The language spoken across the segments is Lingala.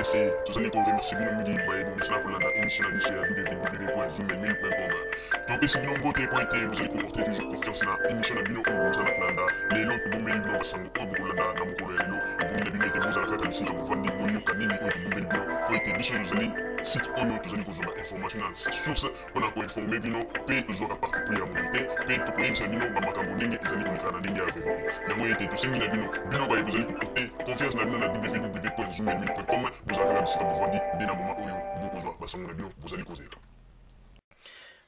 remercier, tous les remercier bien mingi baye bon message pour la émission du sur www.zoomel1000.com. Donc si bien beauté pour été vous allez comporter toujours confiance dans émission bino on vous ça landa les lots pour meli bino basango ko bu landa na mukolo elo et pour bino te boza la kabisi pour fandi boyo kanini ko bu meli bino pour été biso vous allez site oyo tous allez kozoma information na source on a ko informer bino pe toujours à partir pour ya monter pe to ko insa bino ba makambo ndenge ezali komikana ndenge ya vérité yango ete to sengi na bino baye vous allez comporter confiance na bino na www.zoomel1000.com vous allez kabisi pour fandi dina moment oyo bu kozwa basango na bino vous allez causer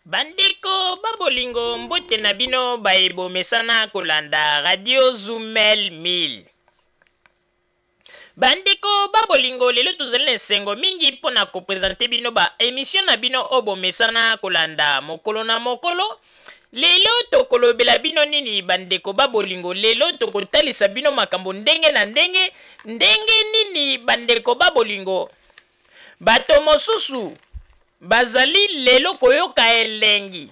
bandeko babolingo mbote na bino bayebo mesana kolanda radio Zoomel 1000. Bandeko babolingo lelo tozali na esengo mingi mpona kopresente bino ba émission na bino obo mesana kolanda mokolo na mokolo. Lelo tokolobela bino nini bandeko babolingo, lelo tokotalisa bino makambo ndenge na ndenge nini bandeko babolingo. Bato mosusu bazali lelo koyoka elengi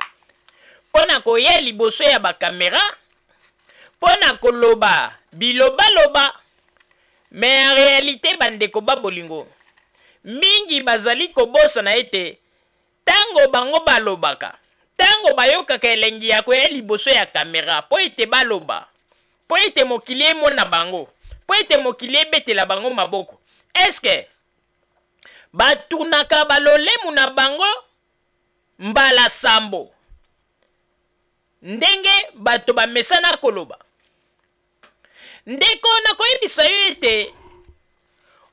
pona koya liboso ya bakamera pona koloba biloba mais en réalité bandeko babolingo mingi bazali kobosa na ete tango bango balobaka tango bayokaka elengi ya koya liboso ya kamera po ete baloba po ete mokili emona bango po ete mokili ebetela bango maboko eske batunaka balolemu na bango mbala sambo ndenge bato bamesana koloba ndeko na koyebisa yo ete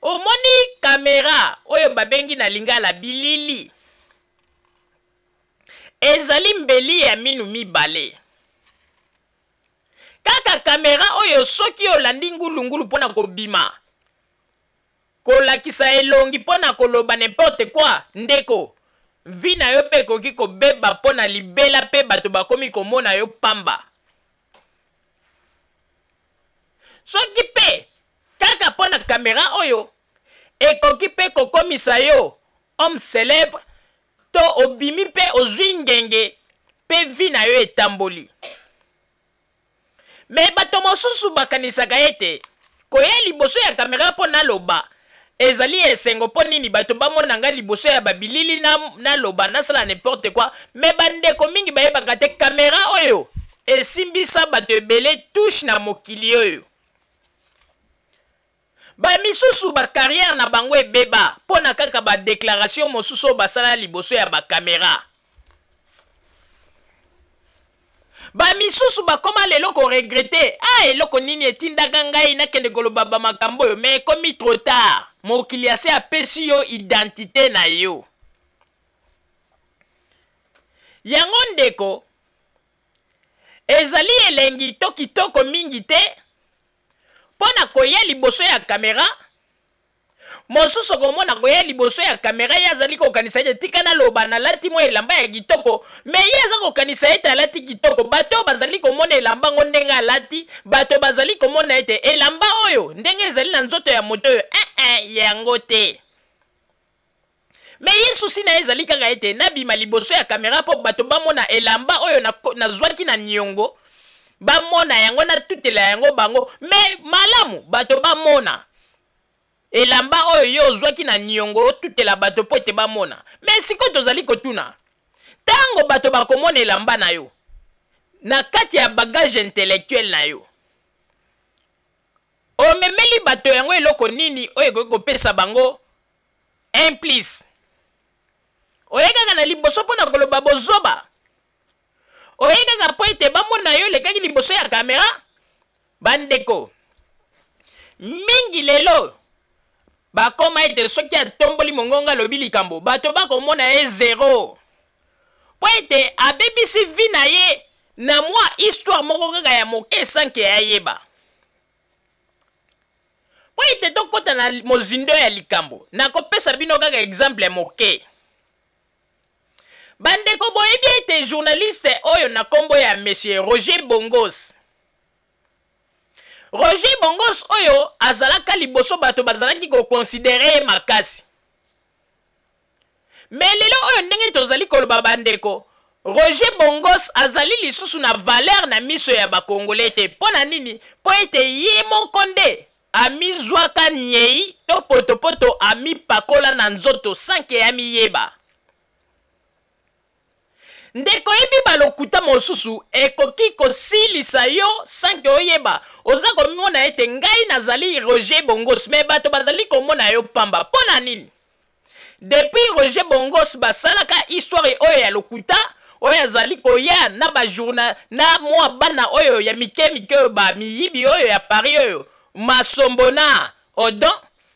omoni kamera oyo babengi na lingala bilili ezali mbeli ya minu mibale kaka kamera oyo soki olandi ngulungulu mpona kobima kolakisa elongi pona koloba n'importe quoi ndeko vi na yo pe koki kobeba pona libela pe bato bakomi komona yo pamba soki pe kaka pona kamera oyo ekoki pe kokomisa yo homme célèbre to obimi pe ozwi ngenge pe vi na yo etamboli me bato mosusu bakanisaka ete koya liboso ya kamera pona loba ezali esengo po nini bato bamona nga liboso ya babilili na loba nasala n'importe quoi me bandeko mingi bayebaka te kamera oyo esimbisa bato ebele touche na mokili oyo bamisusu bakarrière na bango ebeba mpona kaka badéclaration mosusu oyo basala liboso ya bakamera bamisusu bakoma lelo koregrete eloko nini etindaka ngai nakende koloba bamakambo oyo me ekomi trop tard mokili ase apesi yo identité na yo yango ndeko ezali elengi to kitoko mingi te mpona koya liboso ya kamera mosusu komona koya liboso ya kamera ye azali kokanisa ete tika naloba nalati mwa elamba ya kitoko me ye aza kokanisa ete alati kitoko bato bazali komona elamba ngo ndenge alati bato bazali komona ete elamba oyo ndenge ezali na nzoto ya moto oyo yango te me ye susi na ye ezali kaka ete nabima liboso ya kamera mpo bato bamona elamba oyo nazwaki na niongo bamona yango natutela yango bango me malamu bato bamona elamba oyo yo ozwaki na niongo otutela bato po ete bamona me sikoyo tozali kotuna tango bato bakomona elamba na yo na kati ya bagage intellectuel na yo omemeli bato yango eloko nini oyo ekoki kopesa bango implice oyekaka na liboso mpona koloba bozoba oyekaka po ete bamona yo lekaki liboso ya kamera bandeko mingi lelo bakoma ete soki atomboli mongongo alobi likambo bato bakomona ye zero po ete abebisi vi na ye na mwa histoire moko kaka ya moke sanke ayeba po ete tokota na mozindo ya likambo nakopesa bino kaka exemple moke bandeko boyebi ete journaliste oyo na kombo ya monsieur Roger Bongos oyo azalaka liboso bato bazalaki kokonsidere makasi me lelo oyo ndenge tozali koloba bandeko Roger Bongos azali lisusu na valeur na miso ya bakongole te mpona nini po ete ye moko nde ami zwaka nyei to potopoto ami pakola na nzoto sanke ami yeba ndeko yebi balokuta mosusu ekoki kosilisa yo sanke oyeba oza komona ete ngai nazali Roger Bongos me bato bazali komona yo pamba pona nini depuis Roger Bongos basalaka histoire oyo ya lokuta oyo azali koya na bajournal na mwa bana oyo ya mike oyo ba miyibi oyo ya Paris oyo masombo na odon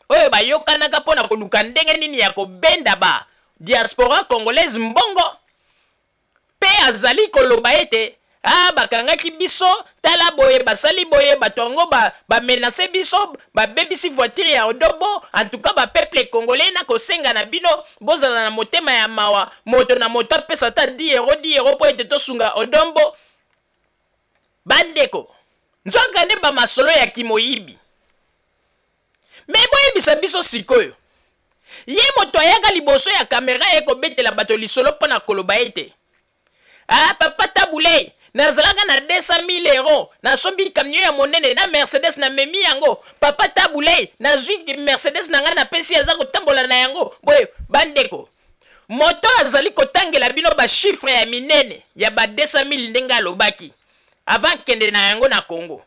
oyo bayokanaka mpona koluka ndenge nini ya kobenda ba diaspora congolaise mbongo pe azali koloba ete bakangaki biso tala boye basali boye bato yango bamenase biso babebisi voiture ya odobo en tout cas bapeuple congolais na kosenga na bino bozala na motema ya mawa moto na moto apesa ata 10 euro po ete tosunga odombo bandeko nzoka nde bamasolo ya kimoyibi me boyebisa biso sikoyo ye moto ayaka liboso ya kamera ekobetela bato lisolo mpona koloba ete papa tabule nazalaka na 200,000 euro nasombi camion ya monene na Mercedes na memi yango papa tabule nazwi Mercedes na nga napesi aza kotambola na yango boye bandeko moto azali kotangela bino chiffre ya minene ya 200,000 ndenge alobaki avant kende na yango na Congo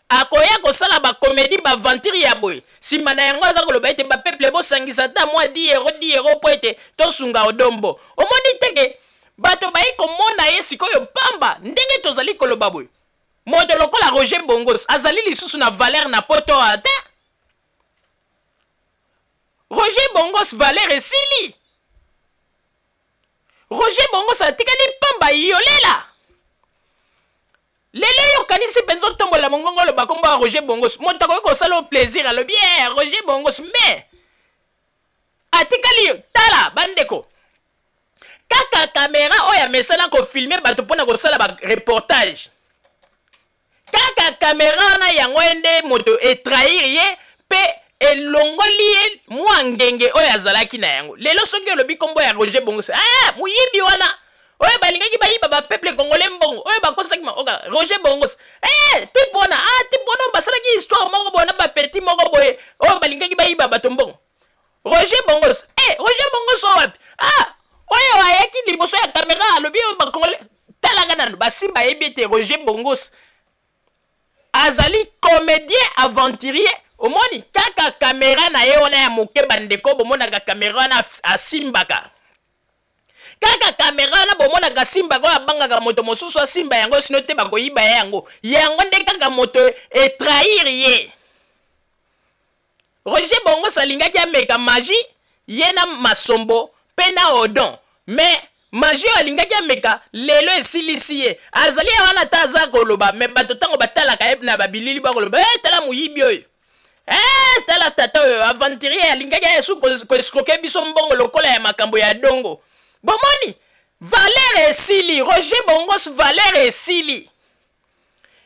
akoya kosala bakomedi baventure ya boye nsima na yango aza koloba ete bapeuple bosangisa ata mwa 10 euro po ete tosunga odombo omoni teke bato bayi komona ye sikoyo pamba ndenge tozali koloba boye moto lokola Roger Bongos azali lisusu na valeur na poto ate Roger Bongos valeur esili Roger Bongos atikali pamba yolela lelo yokanisi penzo tombola mongongo lo bakomba Roger Bongos moto akoki kosala plaisir alobi Roger Bongos mais atikali tala bandeko kaka kamera oya mesana ko filmer bato pona ko sala ba reportage kaka kamera na yango ende moto etrahir ye pe elongoli ye mwa ngenge oya azalaki na yango lelo soki olobi kombo ya Roger Bongos muyibi wana oyo balingaki bayiba ba peuple congolais mbongo oyo bakosaki maoka Roger Bongos tipona basalaki histoire moko boye na baperti moko boye oyo balingaki bayiba bato mbongo Roger Bongos Roger Bongos wapi oyo ayaki liboso ya kamera alobi oyo bakongole talanga nano basimba yebi ete Roger Bongos azali comédien aventurier omoni kaka kamera na ye wana ya moke bandeko bomonaka kamera wana asimbaka kaka kamera wana bomonaka asimbaka oyo abangaka moto mosusu asimba yango sino te bakoyiba ye yango nde kaka moto etrahir ye Roger Bongos alingaki ameka magie ye na masombo pe na odon mais magie alingaki ameka lelo esilisi ye azali wana ta aza koloba me bato ntango batalaka ye na babilili bakoloba tala moyibi oyo tala tata oyo aventurier alingaki ayesu koescroke biso mbongo lokola ya makambo ya dongo bomoni valeur esili Roger Bongos valeur esili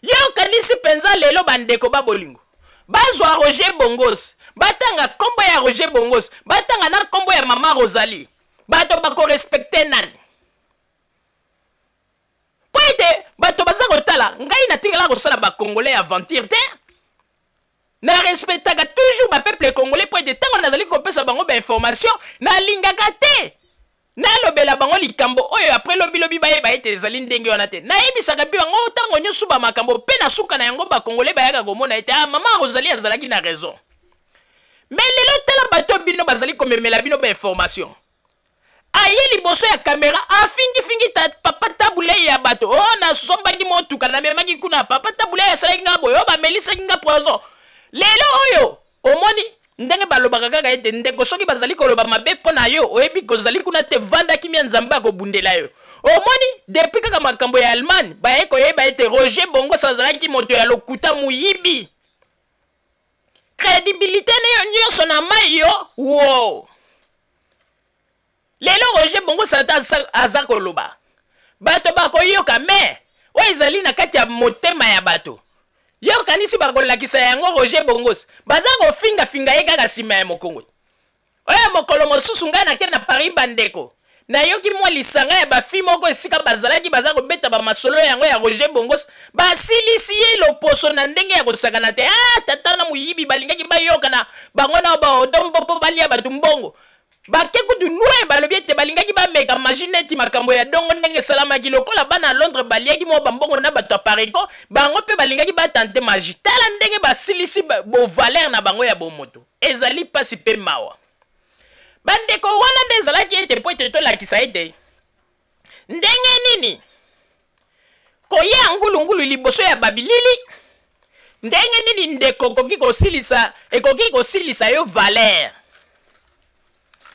yo kanisi penza lelo bandeko babolingo bazwa Roger Bongos batanga kombo ya Roger Bongos batanga na kombo ya mama Rosalie bato bako respecte nani po ete bato baza kotala ngai natikala kosala bakongolais aventure te na respectaka toujours bapeuple congolais po ete ntango nazali kopesa bango bainformation nalingaka te nalobela bango likambo oyo apres lobilobi bayeba ete ezali ndenge wana te nayebisaka mpe bango ntango nyonso bamakambo mpe na suka na yango bakongolais bayaka komona ete mama Rosalie azalaki na raison mais lelo tala bato bino bazali komemela bino bainformation aye liboso ya kamera afingifingi papa tabule ya bato nasombaki motuka namemaki kuna papa tabule asalaki nga boye bamelisaki nga poison lelo oyo omoni ndenge balobaka kaka ete ndeko soki bazali koloba mabe mpo na yo oyebi kozali kuna te vandaki mia nzambe akobundela yo omoni depuis kaka makambo ya Allemagne baye koyeba ete Roger Bongos azalaki moto ya lokuta muyibi crédibilité ne nyonso na mai yo wow lelo Roger Bongos aza koloba bato bakoyoka me oyo ezali na kati ya motema ya bato yokanisi bakolakisa yango Roger Bongos baza kofingafinga ye kaka nsima ya mokongo oyo mokolo mosusu ngai nake na Paris bandeko nayoki mwa lisanga ya bafi moko esika bazalaki baza kobeta bamasolo yango ya Roger Bongos basilisi ye loposo na ndenge ya kosakana te. Tata na muyibi balingaki bayoka na bango na baodombo po balia batu mbongo bake kutu loin balobi ete balingaki bameka machine eti makambo ya dongo ndenge esalamaki lokola bana Londres baliaki mwa bambongo na bato apariko bango mpe balingaki batante magie. Tala ndenge basilisi bovaler na bango ya bomoto ezali pasi mpe mawa. Bandeko wana nde ezalaki ete po ete tolakisa ete ndenge nini koya ngulungulu liboso ya babilili ndenge nini ndeko ekoki kosilisa yo valer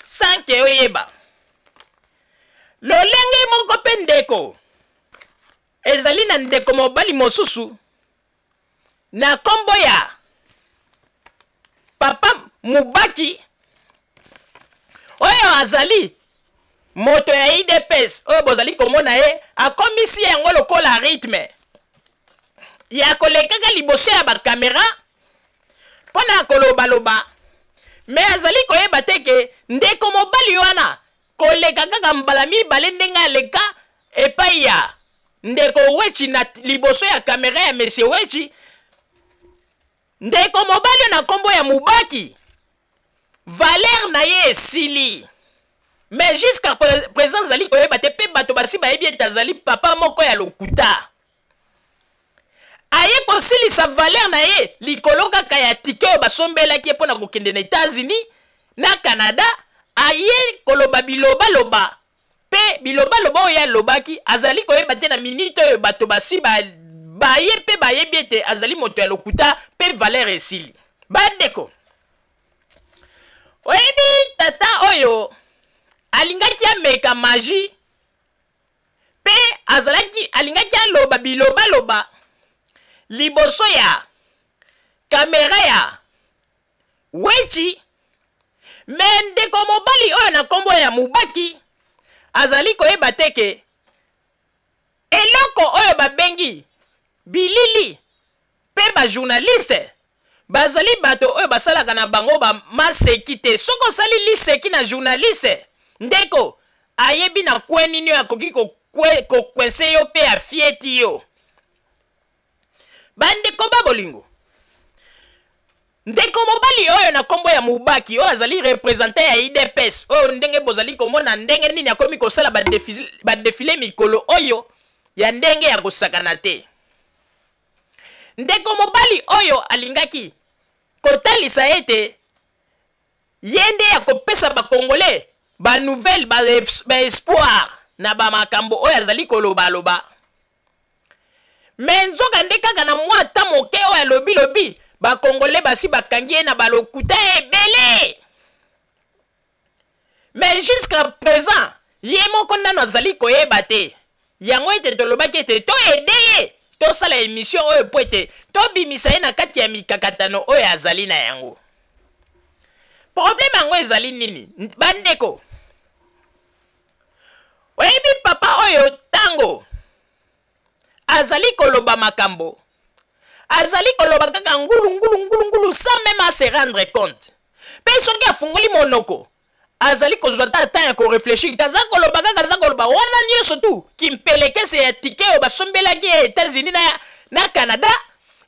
sanke oyeba lolenge moko mpe ndeko ezali na ndeko mobali mosusu na kombo ya papa Mubaki oyo azali moto ya IDPS oyo bozali komona ye akomisi yango lokola rythme ya kolekaka liboso ya bakamera mpona kolobaloba me azali koyeba teke ndeko mobali wana koleka kaka mbala mibale ndenge aleka epai ya ndeko Wechi na liboso ya kamera ya Monsieur Wechi ndeko mobali na kombo ya Mubaki Valer na ye esili mais jusqu'à présent azali koyeba te mpe bato basi bayebi ete azali papa moko ya lokuta aye kosilisa Valer na ye likolo kaka ya tike oyo basombelaki mpo na kokende na États-Unis na Canada aye koloba bilobaloba mpe bilobaloba oyo alobaki azali koyeba te na minute oyo bato basi baye mpe bayebi ete azali moto ya lokuta mpe Valer esili. Bandeko oyebi tata oyo alingaki ameka magie mpe alingaki aloba bilobaloba liboso ya kamera ya Wechi me ndeko mobali oyo na kombo ya Mubaki azali koyeba teke eloko oyo babengi bilili mpe bajournaliste bazali bato oyo basalaka na bango maseki te. Soko osali liseki na journaliste ndeko ayebi na kwe nini oyo akoki kokwense yo mpe afieti yo. Bandeko babolingo ndeko mobali oyo na kombo ya Mubaki oyo azali representant ya IDPS oyo ndenge bozali komona ndenge nini akomi kosala badefile mikolo oyo ya ndenge ya kosakana te. Ndeko mobali oyo alingaki kotalisa ete yende ya kopesa bakongole ba nouvelle ba espoir na ba makambo oyo azali koloba mais nzoka nde kaka na mwa ata moke oyo alobi bakongole basi bakangi ye na balokuta ebele mais jusqu'à présent ye moko nano azali koyeba te yango ete tolobaki ete toyede ye tosala émission oyo po ete tobimisa ye na kati ya mikakatano oyo azali na yango. Problème yango ezali nini bandeko oyebi papa oyo tango azali koloba makambo azali koloba kaka ngulu sans même se rendre compte mpe soki afungoli monoko azali kozwa ta ya korefleshir kaza koloba kaka aza koloba wana nyonso tu kimpelekese ya tike oyo basombelaki ya États-Unis na Canada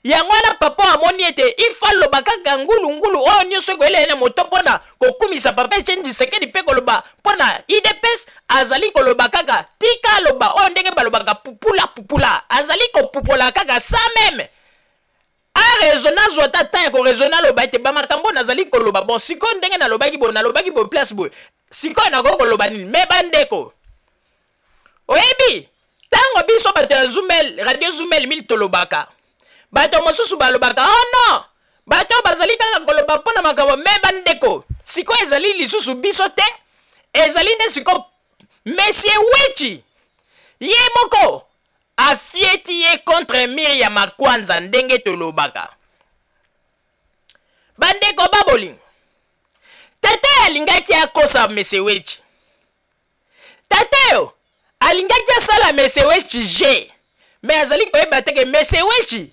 yango wana papa amoni ete ifa loba kaka ngulu oyo nyonso ekoyela ye na moto mpona kokumisa papa Etienne Tshisekedi mpe koloba mpona IDPS azali koloba kaka tika aloba oyo ndenge balobaka pupula azali kopupola kaka sa meme arezona azwa ta ya korezona aloba ete bamakambo nazali koloba bon sikoyo ndenge nalobaki bo place boye sikoyo nakoki koloba nini me bandeko oyebi tango biso bato ya radio Zumel mili tolobaka bato mosusu balobaka oh non bato bazali kaka koloba mpona makambo me bandeko sikoyo ezali lisusu biso te ezali nde sikoyo Monsieur Wechi ye moko afieti ye contre Miriam Makwanza ndenge tolobaka. Bandeko babolingo tata alingaki akosa Monsieur Wechi tata yo alingaki asala Monsieur Wechi je mais azali koyeba teke Monsieur Wechi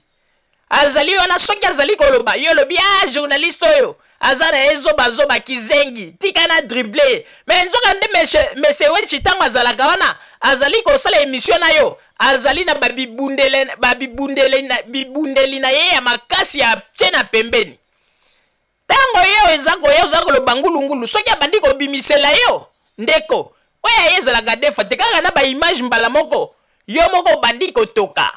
azali wana soki azali koloba yo lobi journaliste oyo aza na ye zoba kizengi tika na dribble mais nzoka nde mese Wetchi ntango azalaka wana azali kosala émission na yo azali na bibundeli na ye ya makasi ya tie na pembeni ntango yo eza koloba ngulungulu soki abandi kobimisela yo ndeko oyo ye ezalaka defa te kaka na baimage mbala moko yo moko obandi kotoka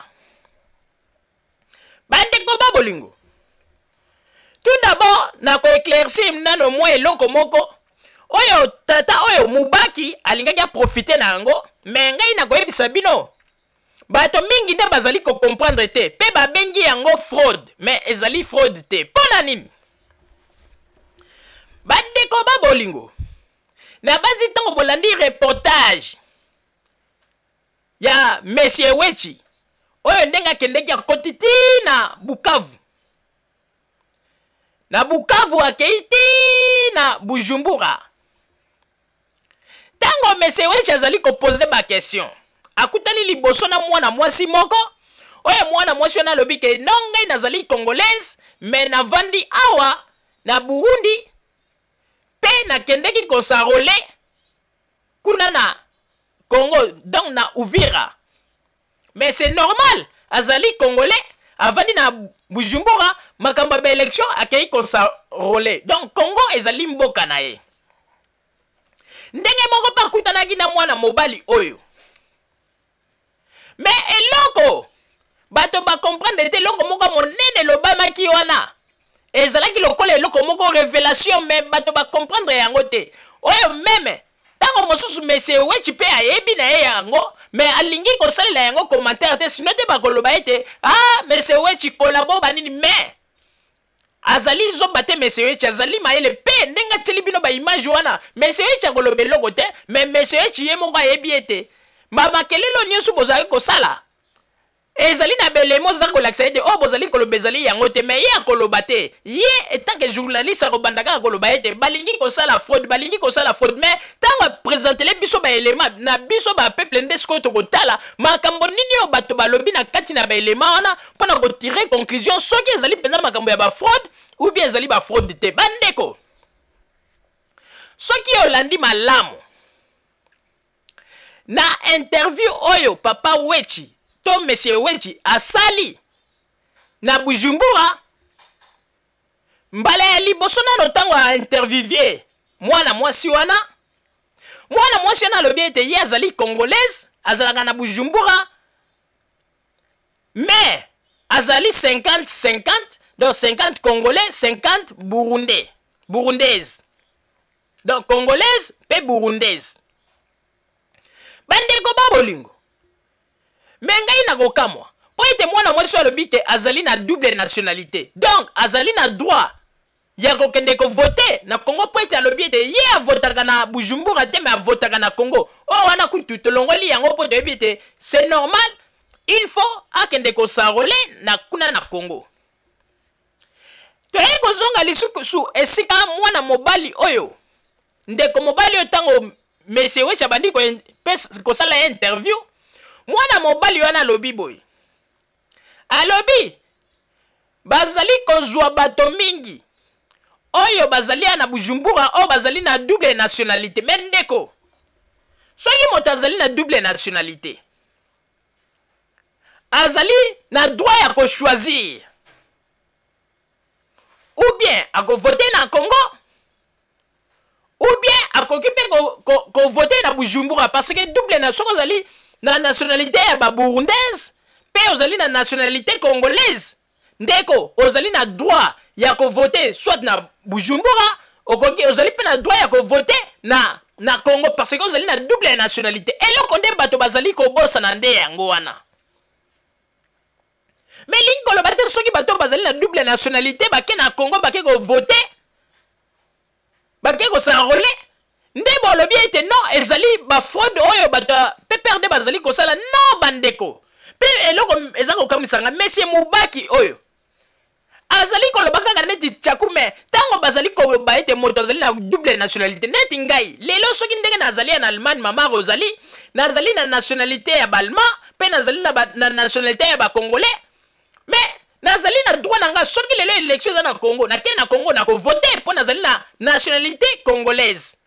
bandeko babolingo. Tout d'abord, na ko éclaircir nano mwa eloko moko. Oyo tata oyo mubaki alingaki profiter na yango, mais ngai na ko yebisa bino. Bato mingi nde bazali ko comprendre te, pe ba bengi yango fraude, mais ezali fraude te. Pona nini? Bandeko babolingo. Na bazi tango bolandi reportage ya Monsieur Wetchi. Oyo ndenga kendeki akotiti na Bukavu. Na Bukavu akeiti na Bujumbura. Tango Monsieur Wetchi azali ko poser ba question. Akutani liboso na mwana mwasi moko. Oyo mwana mwasi na lobi ke nongai nazali congolaise, mais na vandi awa na Burundi pe na kendeki ko sarole kuna na Congo, donc na Uvira. Mais c'est normal, azali congolais, avandi na Bujumbura, makamba ba élection akei ko sa rôle. Donc Congo ezali mboka na ye. Ndenge moko pakutanaki na mwana mobali oyo. Mais eloko bato ba comprendre te eloko moko monene lobamaki wana. Ezalaki lokola eloko moko révélation mais bato ba comprendre yango te. Oyo meme tango mosusu Monsieur Wetchi pe ayebi na ye yango mais alingi kosalela yango commentaire te sino te bakoloba ete Monsieur Wetchi collabo banini mais azali zoba te Monsieur Wetchi azali mayele pe ndenga teli bino ba image wana Monsieur Wetchi akoloba eloko te mais Monsieur Wetchi ye moko ayebi ete makelelo nyonso bozali kosala ezali na belemo za kolakisa ete bozali koloba ezali yango te mais ye akoloba te ye etant que journaliste akobandaka akoloba ete balingi kosala fraude mais tango présentele biso ba élément na biso ba peuple nde sikoyo tokotala makambo nini oyo bato balobi na kati na ba élément wana mpona kotire conclusion soki ezali mpenza makambo ya ba fraude ou bien ezali ba fraude te bandeko soki olandi malamu na interview oyo papa Wetchi to Monsieur Wetchi asali na Bujumbura mbala ya liboso nano ntango a interviewé mwana mwasi wana lobi ete ye azali congolaise azalaka na Bujumbura mais azali 50-50 donc 50 congolais 50 burundaises donc congolaise pe burundaise bandeko babolingo mais ngai nakokamwa po ete mwana mwasi alobi te azali na double nationalité donc azali na droit ya kokende kovote na Congo po ete alobi ete ye avotaka na Bujumbura te mais avotaka na Congo wana kutu tolongoli yango po toyebi ete c'est normal il faut akende kosarole na kuna na Congo toyei kozonga lisusu esika mwana mobali oyo ndeko mobali oyo ntango Monsieur Wetchi abandi kosala ya interview mwana mobali wana alobi boye alobi bazali kozwa bato mingi oyo bazali na Bujumbura oyo bazali na double nationalité mais ndeko soki moto azali na double nationalité azali na droit ya kochoisir ou bien akovote na Congo ou bien akoki mpe kovote na Bujumbura parce que double na soki ozali na nationalité ya ba burundaise pe ozali na nationalité congolaise ndeko ozali na droit ya kovote soit na Bujumbura ozali pe na droit ya kovote na Congo parce que ozali na double nationalité eloko nde bato bazali kobosa na nde yango wana mais lingi koloba te soki bato bazali na double nationalité bake na Congo bake kovote bake kosarole nde bolobi ete non ezali ba fraude oyo bato pe perde bazali kosala non bandeko pe eloko eza kokamwisanga Monsieur Mubaki oyo azali koloba kaka neti tchakume tango bazali koloba ete moto azali na double nationalité neti ngai lelo soki ndenge nazali na Allemagne mama Rosalie nazali na nationalité ya Balma pe nazali na nationalité ya ba Congolais mais nazali na droit nanga soki lelo élection za na Congo nakende na Congo na ko voter pour nazali na nationalité congolaise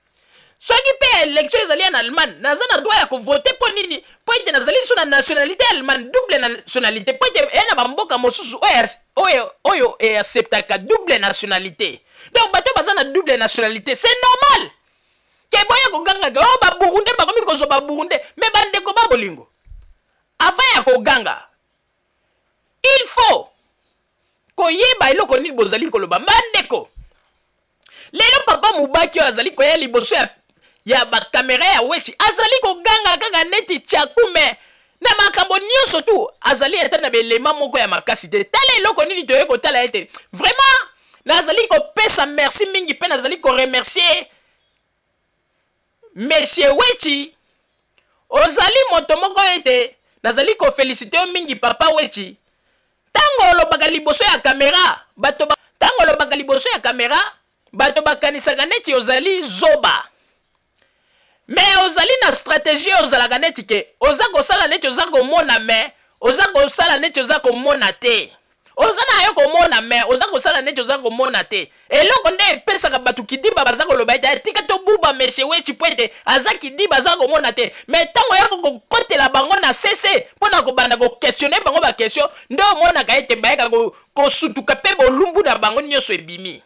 soki pe élection ezali en Allemagne naza na droit ya ko voter pour nini pour ete nazali sur na nationalité allemande double nationalité pour ete na bamboka mosusu oyo acceptaka double nationalité donc bato baza na double nationalité c'est normal ke boya koganga o ba Burundais bakomi ko zo ba Burundais mais bandeko ba bolingo avant ya koganga il faut koyeba eloko nini bozali koloba bandeko lelo papa Mubaki azali koya liboso ya bakamera ya wechi azali koganga kaka neti tchakume na makambo nyonso tu azali ata na belema moko ya makasi te tala eloko nini toye kotala ete vraiment nazali kopesa merci mingi pe nazali ko remercier monsieur wechi ozali moto moko ete nazali ko féliciter mingi papa wechi tango lobaka liboso ya kamera tango lobaka liboso ya kamera bato bakanisaka neti ozali zoba mais ozali na stratégie ozalaka neti ke oza kosala neti oza komona mais oza kosala neti oza komona te oza na yo komona mais oza kosala neti oza komona te eloko nde epesaka bato kidiba baza koloba ete tika tobuba monsieur wechi po ete aza kidiba aza komona te mais ntango ya kokotela bango na sese mpona kobanda kokestionne bango bakestion nde omonaka ete bayeka kosutuka mpe bolumbu na bango nyonso ebimi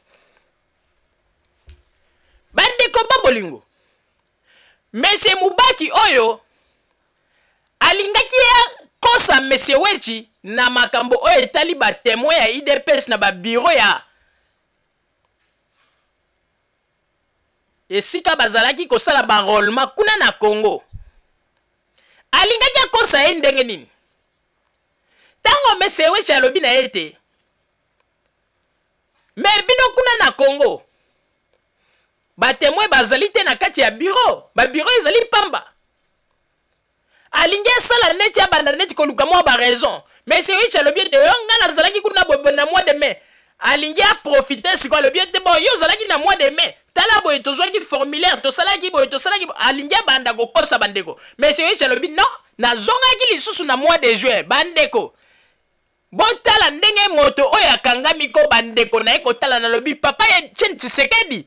bandeko ba bolingo monsieur Mubaki oyo alingaki ya kosa monsieur wechi na makambo oyo etali ba témoin ya IDPS na ba bureau ya esika bazalaki kosala ba enrôlement kuna na Congo alingaki ya kosa ye ndenge nini tango monsieur wechi alobi na ete mais bino kuna na Congo ba témoin bazali te na kati ya bureau ba bureau ezali pamba alingi asala neti ya banda neti koluka mwa ba raison mais c'est oui alobi te yo nga nazalaki kuna bobo na mois de mai alingi a profiter siko alobi te bon yo zalaki na mois de mai tala boye tozwaki formulaire tosalaki boye tosalaki alingi banda kokosa bandeko mais c'est oui alobi non nazongaki lisusu na mois de juin bandeko botala ndenge moto oyo akangami ko bandeko na ye kotala na lobi papa ye Etienne Tshisekedi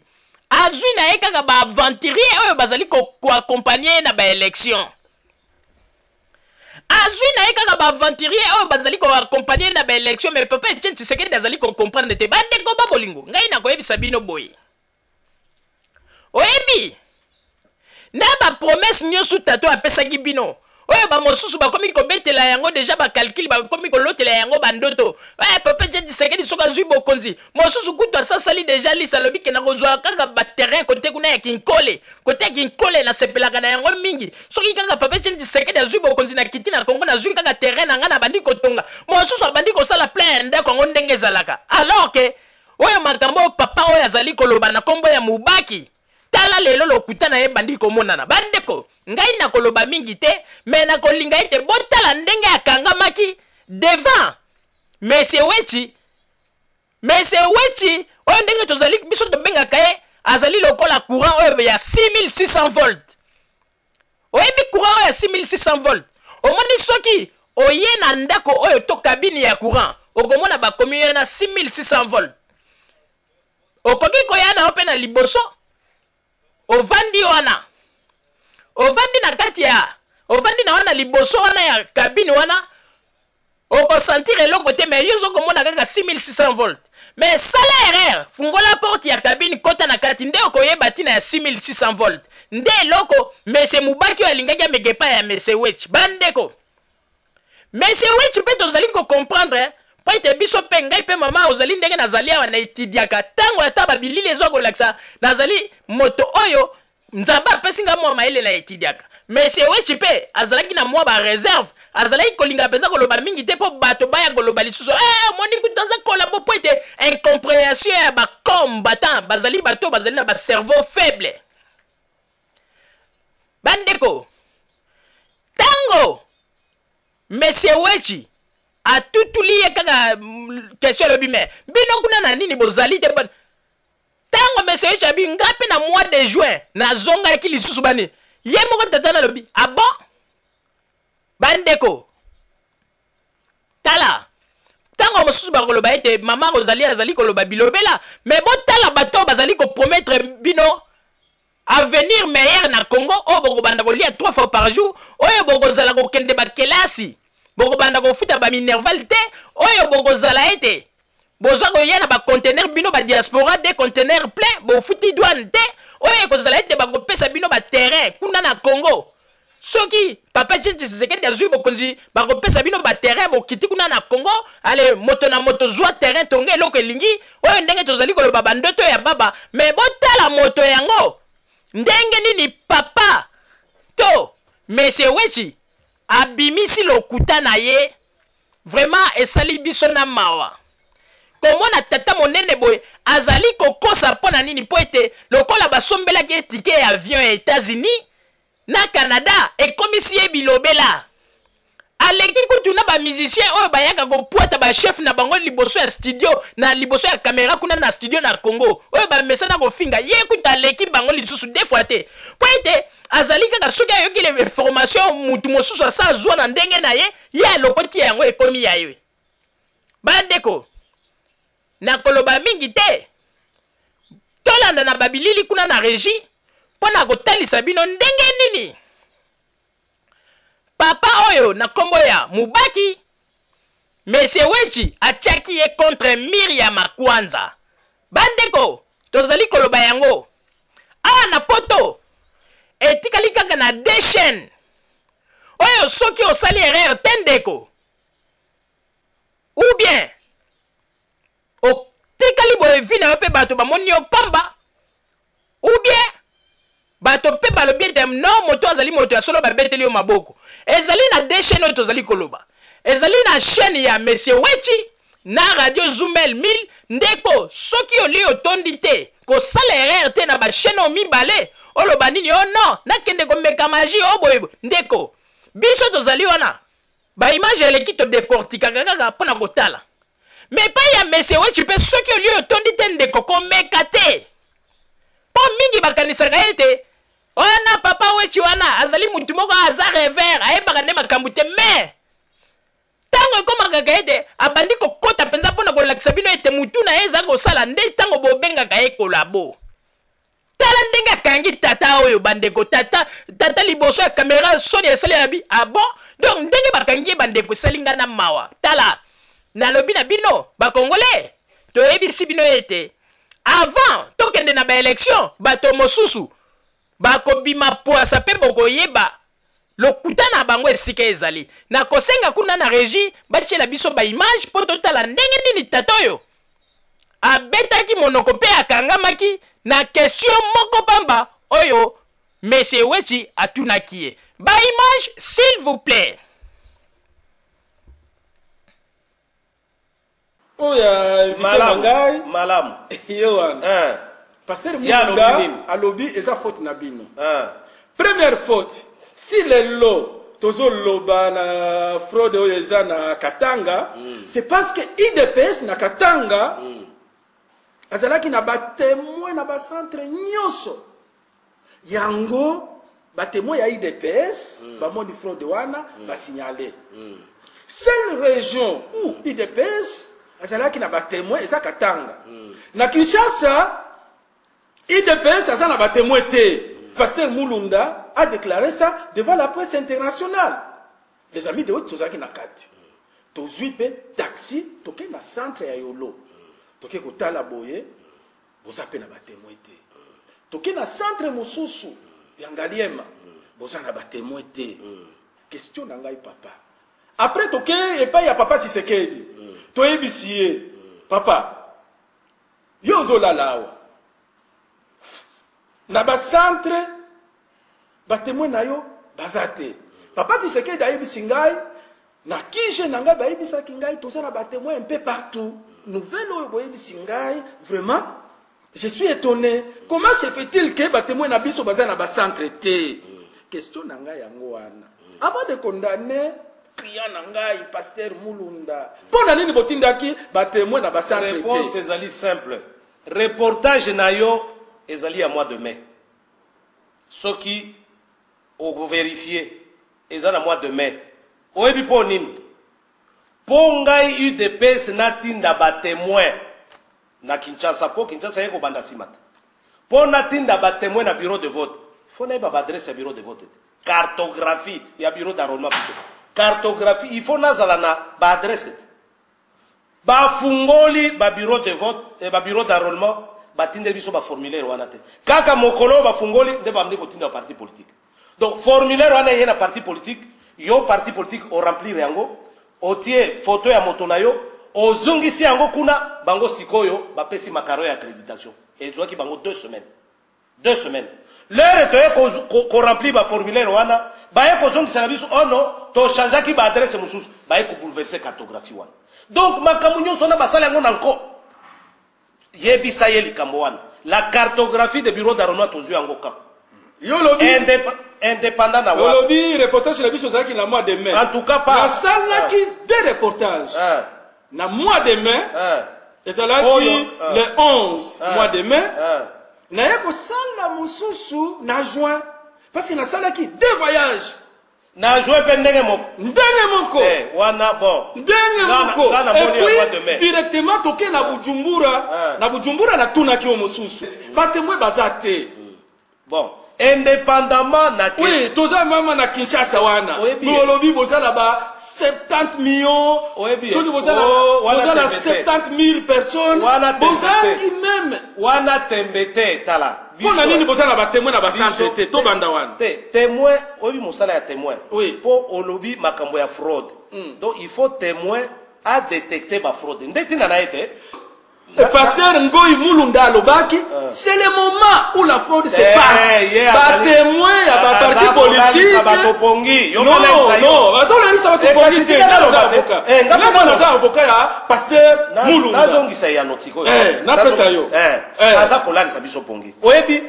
azwi na ye kaka ba aventurier oyo bazali koaccompagner na ba élection azwi na ye kaka ba aventurier oyo bazali koaccompagner na ba élection mais papa Etienne Tshisekedi azali comprendre te bandeko ba bolingo ngai na koyebisa bino boye oyebi na ba promesse nyonso tato apesaki bino oyo ba mosusu bakomi kobetela yango déjà ba calcul bakomi kolotela yango bandoto papa Etienne Tshisekedi soka azwi bokonzi mosusu kutu asasali déjà lisa lobi ke na kozwa kaka ba terrain kote kuna ya Kinkole kote ya Kinkole na sepelaka na yango mingi soki kaka papa Etienne Tshisekedi azwi bokonzi na kiti na Congo na azwi kaka terrain na nga na bandi kotonga mosusu abandi kosala plein ndeko ngo ndenge ezalaka alors que oyo makambo papa oyo azali koloba na kombo ya Mubaki tala lelo lokuta na ye bandi komonana bandeko ngai na koloba mingi te mais na kolinga ete botala ndenge akangamaki devant monsieur wechi oyo ndenge tozali biso tobengaka ye azali lokola courant oyo ya 6600 volt oyebi courant oyo ya 6600 volt omoni soki oye na ndako oyo to kabine ya courant okomona bakomi yo na 6600 volt okoki koya na ope na liboso ovandi wana ovandi na kati ya ovandi na wana liboso wana ya kabine wana okosentir eloko te mais yo zokomona kaka 6600 volt mais sala erreur fungola porte ya kabine kota na kati nde okoyeba tina ya 6600 volt nde eloko monsieur Mubaki oyo alingaki amegepa ya monsieur wechi bandeko monsieur wechi mpe tozali kocomprendre po ete biso mpe ngai mpe mama ozali ndenge nazali awa na etidiaka ntango ata babilili ezokolakisa nazali moto oyo nzambe apesi nga mwa mayele na etidiaka monsieur wechi mpe azalaki na mwa ba réserve azalaki kolinga mpenza koloba mingi te mpo bato baya koloba lisusu moni kutu aza kolabo po ete incompréhension ya bacombattant bazali bato bazali na bacerveau faible bandeko tango monsieur wechi atutuli ye kaka question lobi me bino kuna na nini bozali te tango monsieur wechi abi nga mpe na mois de juin nazongaki lisusu bani ye moko tata na lobi bon bandeko tala tango mosusu bakoloba ete mama Rosalie azali koloba bilobela mais botala bato bazali ko promettre bino avenir meilleur na Congo o boko banda ko lia 3 fois par jour oyo boko zala ko kende ba kelasi boko banda ko futa ba minerval te oyo boko zala ete boza ko yana ba conteneur bino ba diaspora des conteneurs plein bo futi douane te oyo ko zala ete ba ko pesa bino ba terrain kuna na Congo soki papa Tshisekedi azui bokonzi ba ko pesa bino ba terrain bo kiti kuna na Congo ale moto na moto zwa terrain tonge loko lingi oyo ndenge tozali ko loba bandoto ya baba mais botala moto yango ndenge nini papa to monsieur Wechi abimisi lokuta na ye vraiment esali biso na mawa komona tata monene boy azali kokosa pona nini po ete lokola basombelaki ticket ya avion ya États-Unis na Canada ekomisi ye bilobela aleki kutuna ba musicien oyo bayaka kopuata ba chef na bango liboso ya studio na liboso ya kamera kuna na studio na Congo oyo ba mesana kofinga ye kuta aleki bango lisusu deux fois te po ete azali kaka soki ayoki le information mutu mosusu asa azwa na ndenge na ye ye lokoti yango ekomi ya ye bandeko na koloba mingi te tolanda na babilili kuna na régie pona kotalisa bino ndenge nini papa oyo na kombo ya Mubaki monsieur Wechi atiaki ye contre Miriam Makwanza bandeko tozali koloba yango na poto etikali kaka na deux chaînes oyo soki osali erreur tendeko ou bien otikali boye vi na yo mpe bato bamoni yo pamba ou bien bato mpe balobi ete no moto azali moto ya solo babeteli yo maboko ezali na deux chaînes oyo tozali koloba ezali na chaîne ya monsieur Wechi na radio Zoomel 1000 ndeko soki oli otondi te kosala erreur te na bachaîne o mibale oloba nini oh non nakende komeka magie o boye ndeko biso tozali wana baimage eleki todekortikaka kaka mpona kotala mais pa ya monsieur Wechi mpe soki oli otondi te ndeko komeka te po mingi bakanisaka ete wana papa Wechi wana azali mutu moko aza revers ayebaka nde makambo te mais tango ekomaka ete abandi kokota mpenza mpona kolakisa bino ete mutu na ye eza kosala nde tango bobengaka ye kolabo tala ndenge akangi tata oyo bandeko tata liboso ya kamera soni esali ya bi bon donc ndenge bakangi ye bandeko esali nga na mawa tala nalobi na bino bakongole toyebisi bino ete avant tokende na baélection bato mosusu bakobima poasa mpe bokoyeba lokuta na bango esika ezali na kosenga kuna na régie batiela biso baimage mpo totala ndenge nini tata oyo abetaki monoko mpe akangamaki na question moko pamba oyo monsieur Wechi atunaki ye baimage s'il vous plaît. Oya malam yowan pasteur Munda alobi eza faute na bino première faute si les lots tozo loba na fraude oyo eza na Katanga c'est parce que IDPS na Katanga azalaki na ba témoin na ba centre nyonso yango ba témoin ya IDPS ba moni fraude wana ba signaler seule région où IDPS azalaki na ba témoin eza Katanga na Kinshasa IDPS aza na ba témoin te pasteur Mulunda a déclaré ça devant la presse internationale les amis de haute tozaki na kati tozwi pe taxi toke na centre ya Yolo toke kotala boye boza pe na ba témoin te toke na centre mosusu ya Ngaliema boza na ba témoin te question na ngai papa après toke epai ya papa Tshisekedi toyebisi ye papa yo ozolala awa na ba centre ba témoin na yo baza te papa Tshisekedi ayebisi ngai na kishe na ngai bayebisaki ngai toza na ba témoin un peu partout nouvelle oyo boyebisi ngai vraiment je suis étonné comment se fait-il que ba témoin na biso baza na ba centre te question na ngai yango wana avant de condamner client na ngai pasteur Mulunda pona nini botindaki ba témoin na ba centre te réponse ezali simple reportage na yo ezali à mois de mai soki o vérifier ezali à mois de mai oyebi po nini Pongai UDPS natinda ba témoin na Kinshasa po Kinshasa yeko banda simata. Po natinda ba témoin na bureau de vote. Faut na ba adresse ya bureau de vote. Cartographie ya bureau d'enrôlement plutôt. Cartographie il faut nazala na ba adresse. Ba fungoli ba bureau de vote et ba bureau d'enrôlement ba tinde biso ba formulaire wana te. Kaka mokolo ba fungoli de ba mne ko tinda parti politique. Donc formulaire wana yena parti politique, yo parti politique o remplir yango. Otie photo ya moto na yo ozungisi yango kuna bango sikoyo bapesi makaro ya accréditation et zwaki bango 2 semaines l'heure to ko remplir ba formulaire wana baye ko zungisa na biso oh non to changer ki ba adresse mususu baye ko bouleverser cartographie wana donc makamunyo sona basala yango nanko yebisa yeli kambo wana la cartographie de bureau d'arrondissement tozu yango ka yo lobi indépendant na wa lobi reportage na biso zaki na mois de mai en tout cas pas la salle qui des reportages na mois de mai et ça là qui le 11 mois de mai na yako sala mususu na juin parce que na salle qui deux voyages na juin pe ndenge moko wana bon ndenge moko et puis directement toke na Bujumbura na tuna ki o mususu batemwe bazate bon indépendamment na oui toza mama na Kinshasa wana bolobi bozala ba 70 millions soni bozala 70 000 personnes bozala même wana tembete tala pona nini bozala ba témoin na ba centre te to banda wana témoin obi mosala ya témoin po olobi makambo ya fraude donc il faut témoin à détecter ba fraude ndetina na ete. Le pasteur Ngoyi Mulunda Alobaki, c'est le moment où la fraude se passe. Pas témoin, il y a pas parti politique. Non, non, ça va te politique. Avocat, pasteur Mulunda. N'a ça yo. Aza kolani sabiso pongi. Oebi,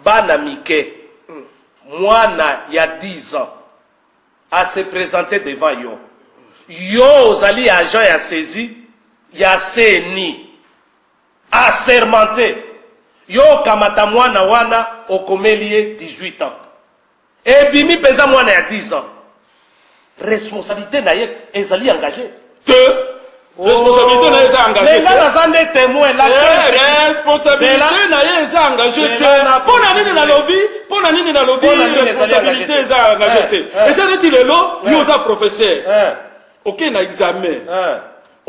bana mike, mwana ya 10 ans, à se présenter devant yo. Yo, ozali agent ya saisi. Ya seni assermenté yo kamata mwana wana okomelie 18 ans et bimi penza mwana ya 10 ans responsabilité na ye ezali engagé responsabilité na ye eza engagé les gars nazande témoin la responsabilité na ye eza engagé pona nini na lobby responsabilité eza engagé et ça dit lelo yo za professeur OK na examen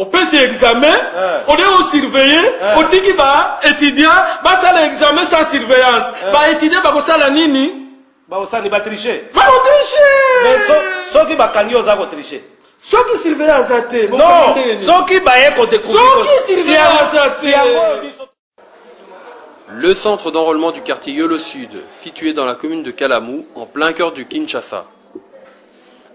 on peut s'examiner, on est au surveillé, on dit qu'il va étudier, va faire l'examen sans surveillance. Va étudier, va faire la nini. Va tricher. Va tricher. Mais ceux qui va gagner, ils vont tricher. Ceux qui surveillent à Zate. Non, ceux qui va découvrir. Ceux qui surveillent à Zate. Le centre d'enrôlement du quartier Yolo Sud, situé dans la commune de Kalamou, en plein cœur du Kinshasa.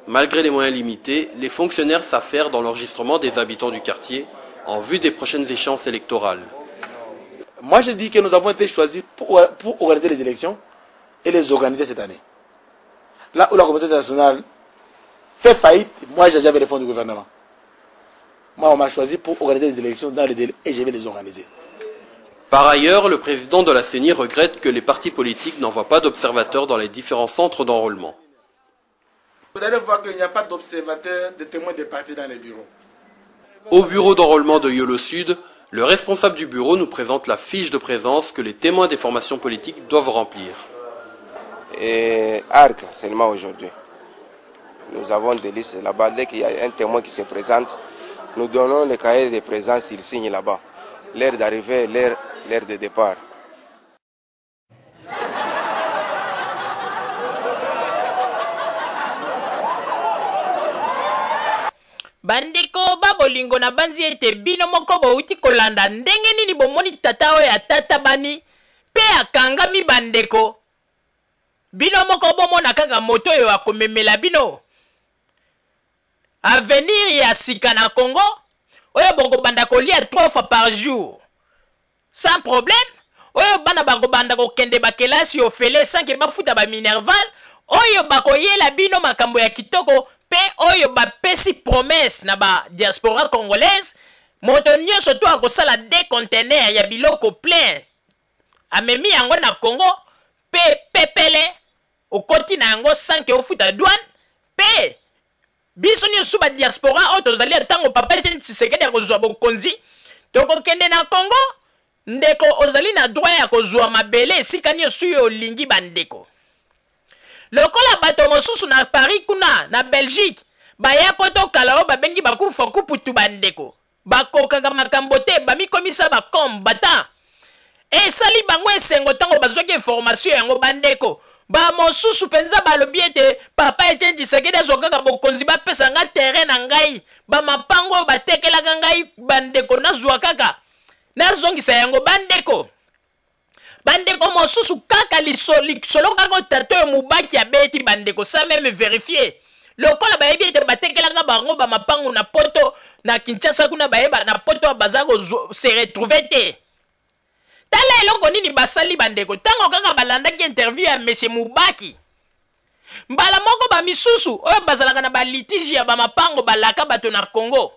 Malgré les moyens limités, les fonctionnaires s'affairent dans l'enregistrement des habitants du quartier en vue des prochaines échéances électorales. Moi, je dis que nous avons été choisis pour organiser les élections et les organiser cette année. Là où la communauté nationale fait faillite, moi j'avais les fonds du gouvernement. Moi, on m'a choisi pour organiser les élections dans les délais et je vais les organiser. Par ailleurs, le président de la CENI regrette que les partis politiques n'envoient pas d'observateurs dans les différents centres d'enrôlement. Vous allez voir qu'il n'y a pas d'observateurs, de témoins des partis dans les bureaux. Au bureau d'enrôlement de Yolo Sud, le responsable du bureau nous présente la fiche de présence que les témoins des formations politiques doivent remplir. Et ARC, seulement aujourd'hui. Nous avons des listes là-bas. Dès qu'il y a un témoin qui se présente, nous donnons le cahier de présence, il signe là-bas. L'heure d'arrivée, l'heure de départ. Bandeko babolingo na banzi ete bino moko bouti kolanda ndenge nini bomoni tata oyo ya tata bani pe akangami bandeko bino moko bomona kaka moto oyo akomemela bino avenir ya sika na Congo oyo bongo banda kolia 3 fois par jour sans problème oyo bana bango banda kokende bakelasi ofele sans ke bafuta ba minerval oyo bakoyela bino makambo ya kitoko pe oyo bapesi promesse na ba diaspora congolaise moto nyonso to akosala 2 conteneurs ya biloko plein amemi yango na Congo pe pepele okoti na yango sans ke ofuta douane pe biso nyonso ba diaspora o tozali atango papa Etienne Tshisekedi akozwa bokonzi tokokende na Congo ndeko ozali na droit ya kozwa mabele esika nyonso oyo olingi bandeko lokola bato mosusu na Paris kuna na Belgique baya po tokala o babengi bakufa kuputu bandeko bakokaka makambo te bamikomisa bakombata esali bango esengo ntango bazwaki information yango bandeko ba mosusu penza balobi ete papa Etienne Tshisekedi azokaka bokonzi bapesa nga terrain na ngai bamapango oyo batekelaka ngai bandeko nazwa kaka nazongisa yango bandeko mosusu kaka lisolo kaka tato oyo mubaki abeti bandeko sa meme vérifier lokola bayebi ete batekelaka bango bamapango na poto na Kinshasa kuna bayeba na poto baza se retrouver te tala eloko nini basali bandeko tango kaka balandaki interview ya monsieur Mubaki mbala moko bamisusu oyo bazalaka na balitigi ya bamapango balaka bato na Congo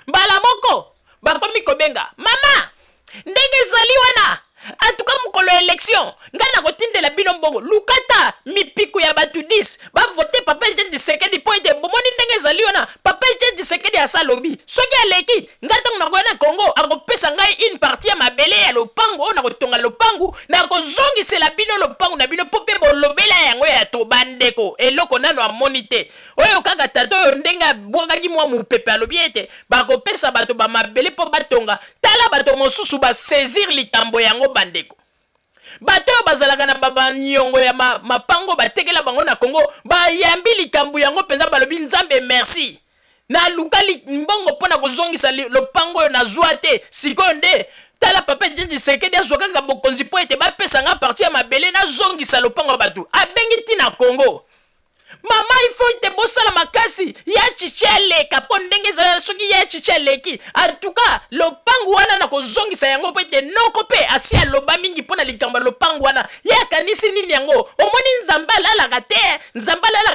mbala moko bakomi kobenga mama ndenge ezali wana atuka mukolo election nga na kotindela bino mbongo lukata mipiku ya batu 10 bavote papa Etienne Tshisekedi po ete bomoni ndenge ezali wana papa Etienne Tshisekedi asalobi soki aleki nga ntango nakoya na Congo akopesa ngai une partie ya mabele ya lopango oyo nakotonga lopangu nakozongisela bino lopangu na bino po mpe bolobela yango ya to bandeko eloko nano amoni te oyo kaka tato oyo ndenge abwakaki mwa mopepe alobi ete bakopesa bato bamabele po batonga tala bato mosusu basaisir likambo yango bandeko bato oyo bazalaka na babanyongo ya mapango batekela bango na Congo bayambi likambo yango penza balobi nzambe merci na lukali mbongo mpona kozongisa lopango oyo nazwa te sikoyo nde tala papa Etienne Tshisekedi azwakaka bokonzi po ete bapesa nga parti ya mabele nazongisa lopango bato abengi ntina Congo mama ifo ite bosala makasi ya chichi aleka po ndenge ezala soki ya chichi aleki atuka lopangu wana na kozongisa yango po ete noko pe asi aloba mingi mpona likambo ya lopangu wana ye akanisi nini yango omoni nzambe alalaka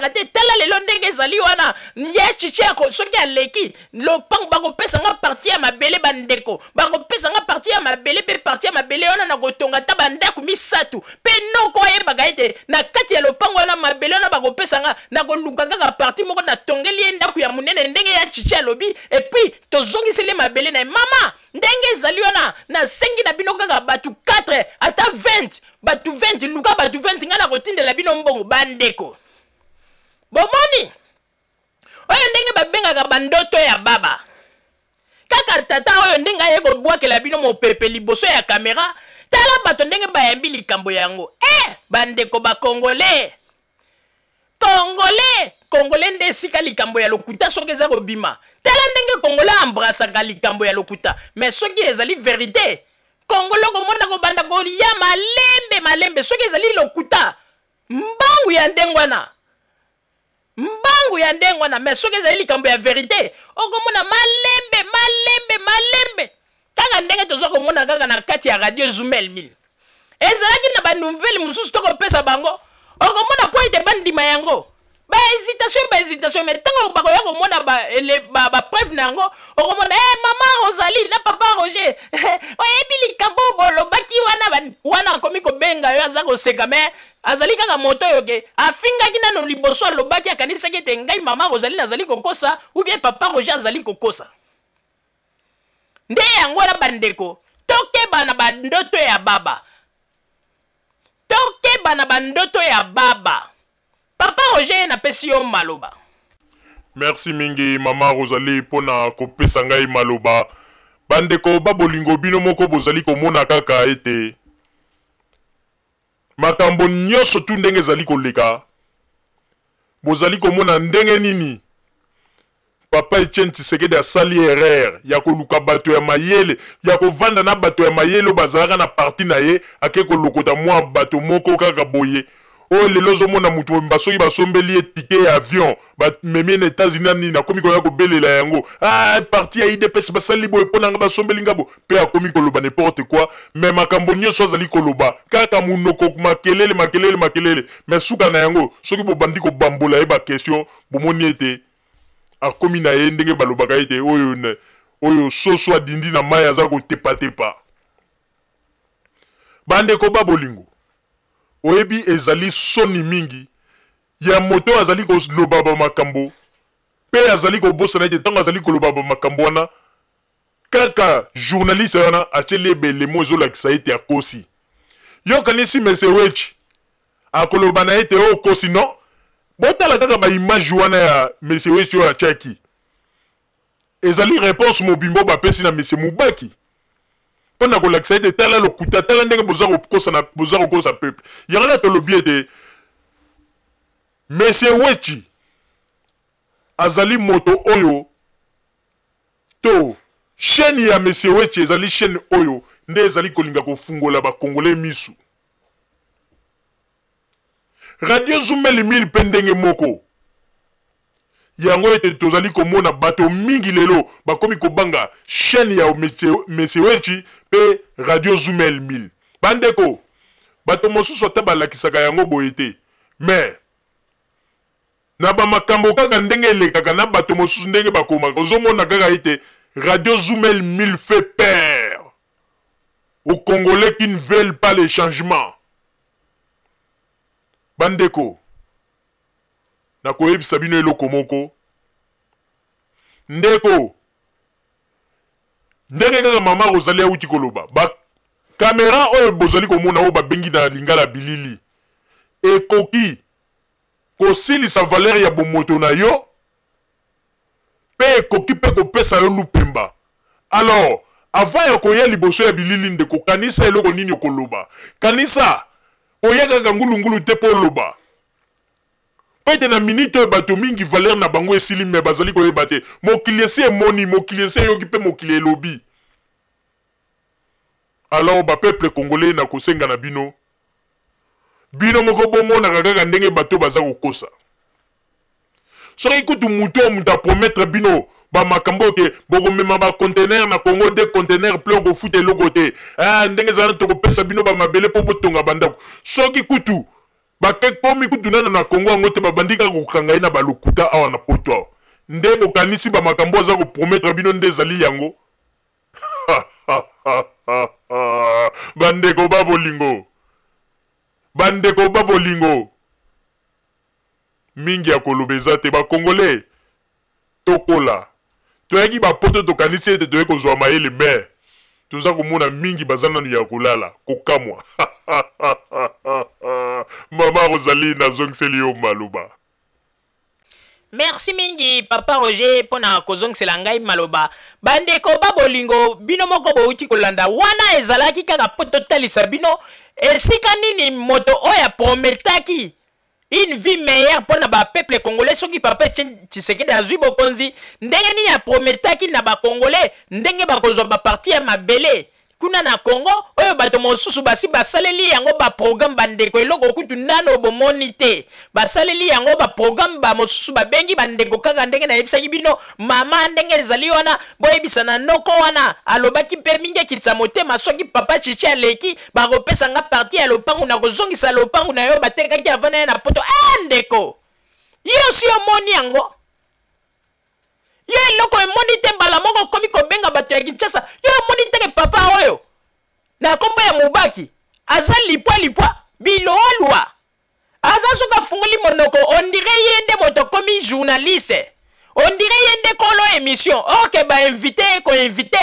te tala lelo ndenge ezali wana ya chichi soki aleki lopangu bakopesa nga parti ya mabele bandeko bakopesa nga parti ya mabele pe parti ya mabele wana na kotonga ta bandako misatu pe noko ayebaka ete na kati ya lopangu wana mabele wana bakopesa nga na koluka kaka parti moko na tongeli ye ndako ya munene ndenge ya chichi alobi epuis tozongiseli mabele na mama ndenge ezali wana na sengi na bino kaka batu 4 ata 20 batu 20 luka batu 20 nga na kotindela bino mbongo bandeko bomoni oyo ndenge babengaka bandoto ya baba kaka tata oyo ndenge aye kobwakela bino mopepe liboso ya kamera tala bato ndenge bayambi likambo yango bandeko bakongole Congolais nde esika likambo ya lokuta soki eza kobima tala ndenge Congolais ambrasaka likambo ya lokuta mais soki ezali vérité Congolais komona kobanda kolia malembe soki ezali lokuta mbangu ya ndengwana mais soki ezali likambo ya vérité okomona malembe kaka ndenge toza komona kaka na kati ya radio Zumel 1000 ezalaki na banouvelle mosusu tokopesa bango okomona po ete bandima yango bahésitation mais ntango bakoya komona bapreuve na yango okomona mama Rosalie na papa Roger oyebi likambo bolobaki wana akomi kobenga yo aza koseka mais azali kaka moto oyo ke afingaki nano liboso alobaki akanisaki ete ngai mama Rosalie nazali kokosa ou bien papa Roger azali kokosa nde yango wana bandeko tokeba na bandoto ya baba papa Roger napesi yo maloba. Merci mingi mama Rosalie pona kopesa ngai maloba bandeko babolingo bino moko bozali komona kaka ete makambo nyonso tu ndenge ezali koleka bozali komona ndenge nini papa Etienne Tshisekedi asali erreur ya koluka bato ya mayele ya kovanda na bato ya mayele bazalaka na parti na ye ake kolokota mwa bato moko kaka boye o lelo zomona mutu basoki basombeli ye tike ya avion bamemi na États-Unis nini nakomi koya kobelela yango parti ya IDPS basali boye mpo nanga basombeli ngabo mpe akomi koloba n'importe quoi me makambo nyonso azali koloba kaka munoko makelele me suka na yango soki bobandi kobambola ye bakestion bomoni ete akomi na ye ndenge balobaka ete oyo soso adindi na mai aza kotepatepa bandeko babolingo oyebi ezali soni mingi ya moto azali koloba ba makambo pe azali ko bossa na ite tango azali ko loba makambo wana kaka journaliste wana achelebe le mozo la kisaite ya kosi yo kanisi Mesewechi akoloba na ite o kosi no botala kaka ba image wana ya Mesewechi ya chaki ezali réponse mobimbo ba pesi na Monsieur Mubaki pona ko la kisaite tala lokuta tala ndenge bozako kosa na bozako kosa peuple yanga to lobi ete Mesewechi azali moto oyo to chaîne ya Mesewechi ezali chaîne oyo nde ezali kolinga kofungola ba congolais misu radio Zoumel 1000 pendenge moko yango ete tozali komona bato mingi lelo bakomi kobanga chaîne ya Mesewechi pe radio Zoumel 1000 bandeko bato mosusu ata balakisaka yango boye te mais na ba makambo kaka ndenge elekaka na bato mosusu ndenge bakoma ozomona kaka ite radio Zoumel 1000 fait peur aux Congolais qui ne veulent pas les changements. Bandeko na koyebisa bino eloko moko ndeko ndenge kaka mama Rosalie auti koloba ba caméra oyo bozali komona oyo babengi na lingala bilili ekoki kosilisa valeur ya bomoto na yo pe ekoki pe kopesa yo lupemba. Alors avant ya koya liboso ya bilili ndeko kanisa eloko nini okoloba kanisa oya kaka ngulungulu te po loba pete na minute bato mingi valeur na bango esili me bazali koyeba te mokili esi emoni mokili esi eyoki pe mokili elobi. Alors ba peuple congolais na kosenga na bino bino moko bomonaka kaka ndenge bato baza kokosa soki kutu mutu muta promettre bino ba makambo ke bokomema ba conteneur na Congo de conteneur plein ko fute eloko te ndenge zana to kopesa bino ba mabele po botonga bandako soki kutu ba kekomi kutu na Congo ngo te babandika ko kanga ina balokuta awa na poto nde bokanisi ba makambo za ko promettre bino nde zali yango bandeko babolingo mingi ya kolobeza te ba congolais tokola toyaki ba poto tokanisi ete toye kozwa mayele mer toza komona mingi bazana ya kolala kokamwa mama Rosalie nazongiseli yo maloba. Merci mingi papa Roger pona kozongisela ngai maloba bandeko babolingo bino moko bouti kolanda wana ezalaki kaka poto talisa bino esika nini moto oya prometaki une vie meilleure pour na ba peuple congolais soki papa Tshisekedi azui bokonzi ndenge nini ya prometaki na ba congolais ndenge bakozwa ba parti ya mabele kuna na Congo oyo bato mosusu basi basaleli yango ba programme bandeko eloko kutu nano bomoni te basaleli yango ba programme ba mosusu babengi bandeko kaka ndenge na yebisaki bino mama ndenge ezali wana boyebisa na noko wana alobaki pe mingi kitsa motema soki papa Chichi aleki bakopesa nga parti ya lopangu na kozongisa lopangu na yo batekaki avana na poto ndeko yo si omoni yango yo eloko emoni te mbala moko komi kobenga bato ya Kinshasa yo emoni te papa oyo na kombo ya Mubaki aza lipwa bilolwa aza soka fungoli monoko on dirait yende moto komi journaliste on dirait yende kolo émission ok ba invité ko invité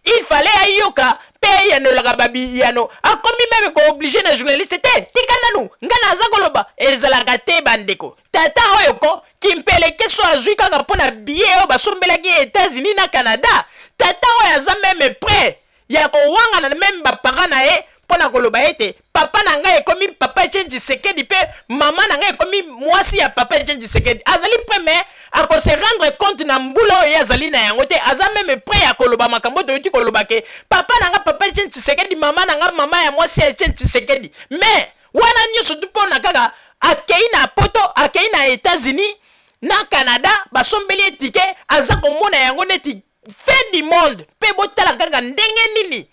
il fallait ayoka pe yano la babi yano akomi même ko obligé na journaliste te tikana nu ngana aza koloba ezalaka te bandeko tata oyo ko kimpeleke so azui kaka pona billet oyo basombelaki États-Unis na Canada tata oyo aza même prêt ya kowanga na même bapara na ye pona koloba ete papa na ngai ekomi papa Etienne Tshisekedi pe mama na ngai ekomi mwasi ya papa Etienne Tshisekedi azali prêt mais ako se rendre compte na mbula oyo azali na yango te aza même prêt ya koloba makambo to yuti koloba ke papa na ngai papa Etienne Tshisekedi mama na ngai mama ya mwasi ya Etienne Tshisekedi mais wana nyonso tu pona kaka akei na poto akei na États-Unis na Canada basombeli etike aza komona yango neti fin du monde pe botala kaka ndenge nini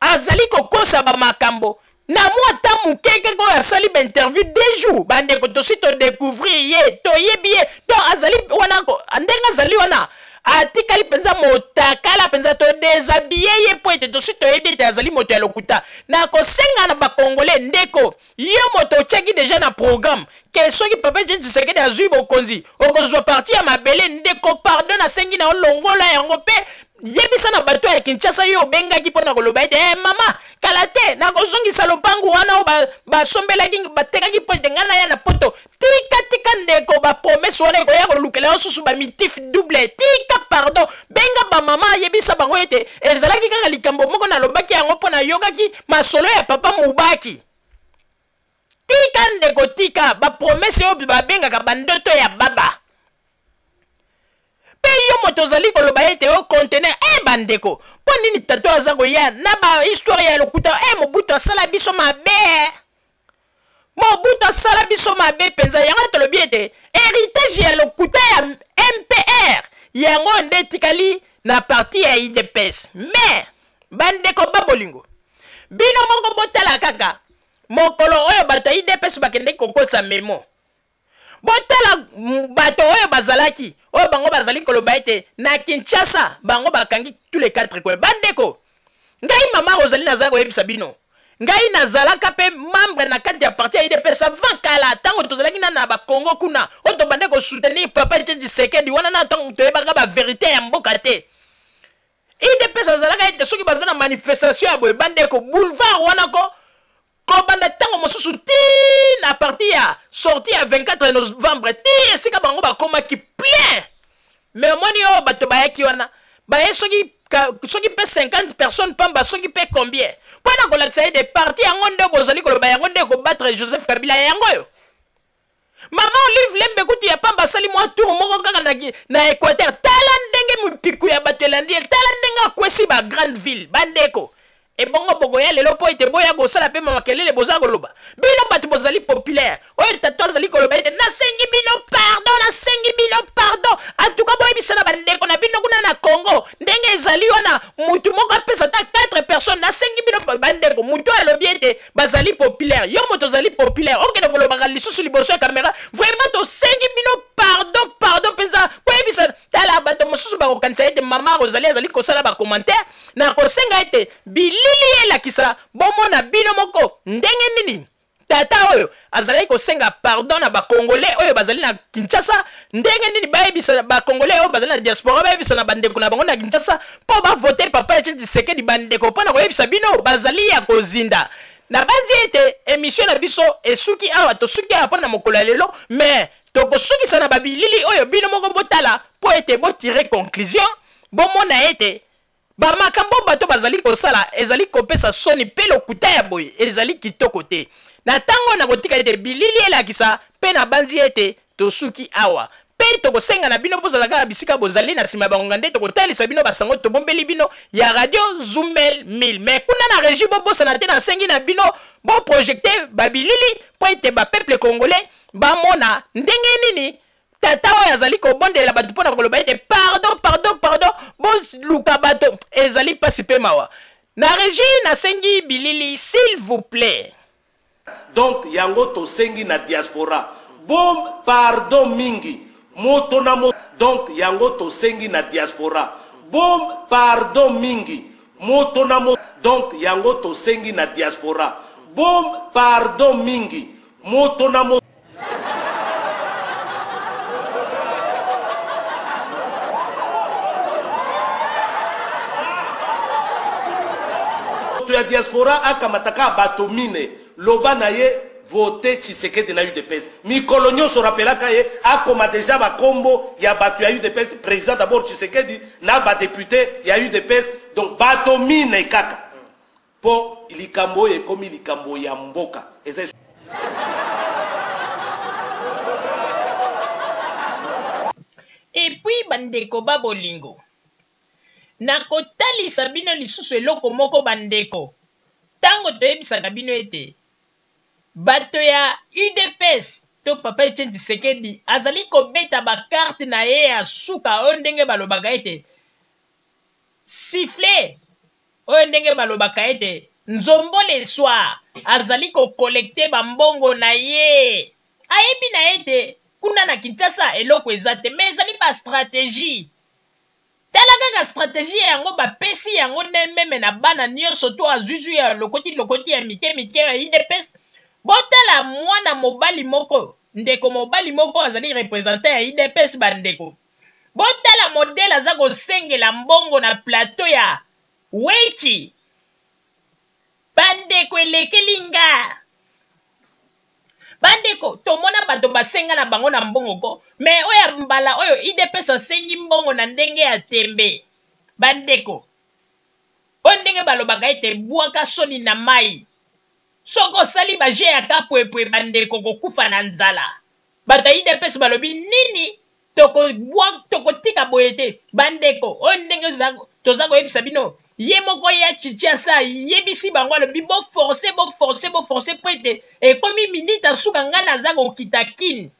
azali kokosa ba makambo na moi ta mukeke ko asali ba interview 2 jours bande ko to sito découvrir ye to yebi ye to azali wana ko ndenge azali wana atikali penza motakala penza to déshabiller ye po ete tosi toyebi ete azali moto ya lokuta na kosenga na bakongole ndeko yo moto otiaki deja na programme ke soki papa Etienne Tshisekedi azwi bokonzi okozwa parti ya mabele ndeko pardon asengi na olongola yango mpe yebisa na bato ya Kinshasa yo bengaki mpona koloba ete mama kala te nakozongisa lopangu wana o basombelaki batekaki po ete ngai na ya na poto tika ndeko bapromese wana ekoya kolukela yo susu bamitif double tika pardon benga bamama yebisa bango ete ezalaki kaka likambo moko nalobaki yango mpo nayokaki masolo ya papa Mubaki tika ndeko tika bapromese oyo babengaka bandoto ya baba pe yo moto ozali koloba ete o conteneur bandeko mpo nini tato aza koya na ba histoire ya lokuta Mobutu asala biso mabe Mobutu asala biso mabe penza yango tolobi ete héritage ya lokuta ya MPR yango nde tikali na parti ya UDPS mais bandeko babolingo bino moko botala kaka mokolo oyo bato ya UDPS bakendeki kokotisa memo botala bato oyo bazalaki oyo bango bazali koloba ete na Kinshasa bango bakangi tous les 4 coins bandeko ngai mama Rosalie nazala koyebisa bino ngai nazalaka pe membre na kati ya parti ya UDPS avant kala tango tozalaki na bakongo kuna oyo tobande kosoutenir papa Etienne Tshisekedi wana na tango toyebaka bavérité ya mboka te UDPS azalaka ete soki baza na manifestation ya boye bandeko boulevard wana kobanda tango mosusu ti na parti ya sorti ya 24 novembre ti esika bango bakomaki plein mais omoni oyo bato bayaki wana baye soki pe 50 personnes pamba soki pe combien mpona kolakisa ye de parti yango nde bozali koloba yango nde kobattre Joseph Kabila yango yo mama Olive Lembe kutu ya pamba asali mwa tour moko kaka na Équateur tala ndenge mipiku ya bato elandi tala ndenge akwesi ba grande ville bandeko ebongo bogoya lelo po ete boya kosala mpe makelele boza koloba bino bato bozali populaire oyo tato azali koloba ete nasengi bino pardon antuka boyebisa na bandeko na bino kuna na Congo ndenge ezali wana mutu moko apesa ta 4 personnes nasengi bino bandeko mutu alobi ete bazali populaire yo moto ozali populaire okende kolobaka lisusu liboso ya kamera vraiment tosengi bino pardon mpenza boyebisa tala bato mosusu bakokanisa ete mama Rosalie azali kosala bacommentaire na kosenga ete bilili elakisa bomona bino moko ndenge nini tata oyo azali kosenga pardon na bakongolais oyo bazali na Kinshasa ndenge nini bayebisa bakongolais oyo bazali na diaspora bayebisa na bandeko na bango na Kinshasa mpo bavote papa Etienne Tshisekedi bandeko mpona koyebisa bino bazali ya kozinda na banzi ete émission na biso esuki awa tosuki awa mpona mokolo ya lelo mais tokosukisa na babilili oyo bino moko botala mpo ete botire conclusion bomona ete bamakambo bato bazali kosala ezali kopesa soni mpe lokuta ya boye ezali kitoko te na tango na kotika ete bilili elakisa mpe na banzi ete tosuki awa mpe tokosenga na bino bozalaka na bisika bozali na nsima ya bangonga nde tokotalisa bino basango tobombeli bino ya radio Zoomel 1000 mais kuna na régie bobosana te nasengi na bino boprojecte babilili mpo ete bapeuple congolais bamona ndenge nini tata oyo azali kobondela bato mpona koloba ete pardon boluka bato ezali mpasi mpe mawa na régie nasengi bilili s'il vous plaît donc yango tosengi na diaspora bon pardon mingi moto na moto donc yango tosengi na diaspora bon pardon mingi moto na moto donc yango tosengi na diaspora bon pardon mingi moto na moto ya diaspora akamataka bato mine loba na ye vote Tshisekedi na UDPS mikolo nyonso rappelaka ye akoma deja bakombo ya bato ya UDPS président d'abord Tshisekedi na badepute ya UDPS donc bato mine kaka po likambo ekomi likambo ya mboka et puis bandeko babolingo na kotalisa bino lisusu eloko moko bandeko tango toyebisaka bino ete bato ya UDPS to papa Etienne Tshisekedi azali kobeta bakarte na ye ya suka oyo ndenge balobaka ete siffle oyo ndenge balobaka ete nzombo le soir azali kokolekte bambongo na ye ayebi na ete kuna na Kinshasa eloko eza te mais ezali ba stratégie tala kaka stratégie yango bapesi yango nde meme na bana nyonso to azuzu ya lokoti ya mike ya IDPS. Botala mwana mobali moko, ndeko mobali moko azali représentant ya IDPS bandeko. Botala modèle aza kosengela mbongo na plateau ya Wechi. Bandeko elekeli nga. Bandeko, tomona bato basenga na bango na mbongo ko. Me oya mbala oyo IDPS asengi mbongo na ndenge ya tembe. Bandeko. O ndenge balobaka ete bwaka soni na mai. Soko sali baje ya kapwepwe bandeko kokufa na nzala. Bato IDPS balobi nini? Toko tika boyete. Bandeko. O ndenge toza koyebisa bino. Ye moko ya chicha sa yebisi bango alobi bo forcer po ete ekomi minute asuka nga naza kokita kini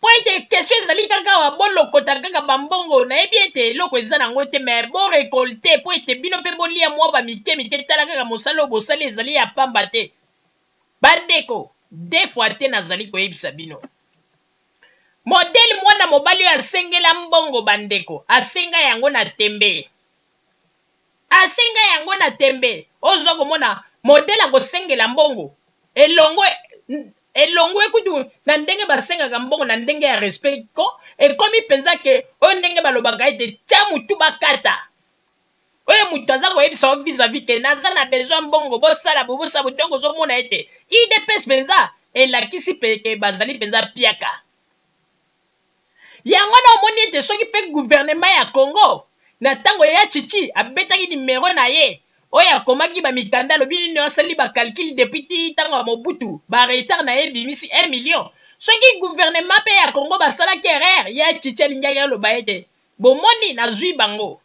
po ete question ezali kaka wa bolokota kaka bambongo nayebi ete eloko eza nango te me bo récolter po ete bino mpe bolia mwa bamike tala kaka mosala oyo bosali ezali ya pamba te bandeko deux fois te nazali koyebisa bino modele mwana mobali oyo asengela mbongo bandeko asenga yango na tembe. Asenga yango na tembe. Ozo komona modèle akosengela mbongo. Elongo ekutu na ndenge basengaka mbongo na ndenge ya respect ko ekomi penza ke oyo ndenge balobaka ete tia mutu bakata. Oyo mutu aza koyebisa vis-à-vis ke naza na besoin mbongo bosala bobusa butongo ozomona ete IDPS penza elakisi peke bazali penza piaka. Yango na omoni ete soki pe gouvernement ya Congo na tango ya chichi abetaki numero na ye oyo akomaki bamikanda alobi nini asali bakalkile depuis ti ntango ya Mobutu baretard na ye bimisi 1 million. Soki gouvernement mpe ya Congo basalaki erreur ya chichi alingaki aloba ete bomoni nazwi bango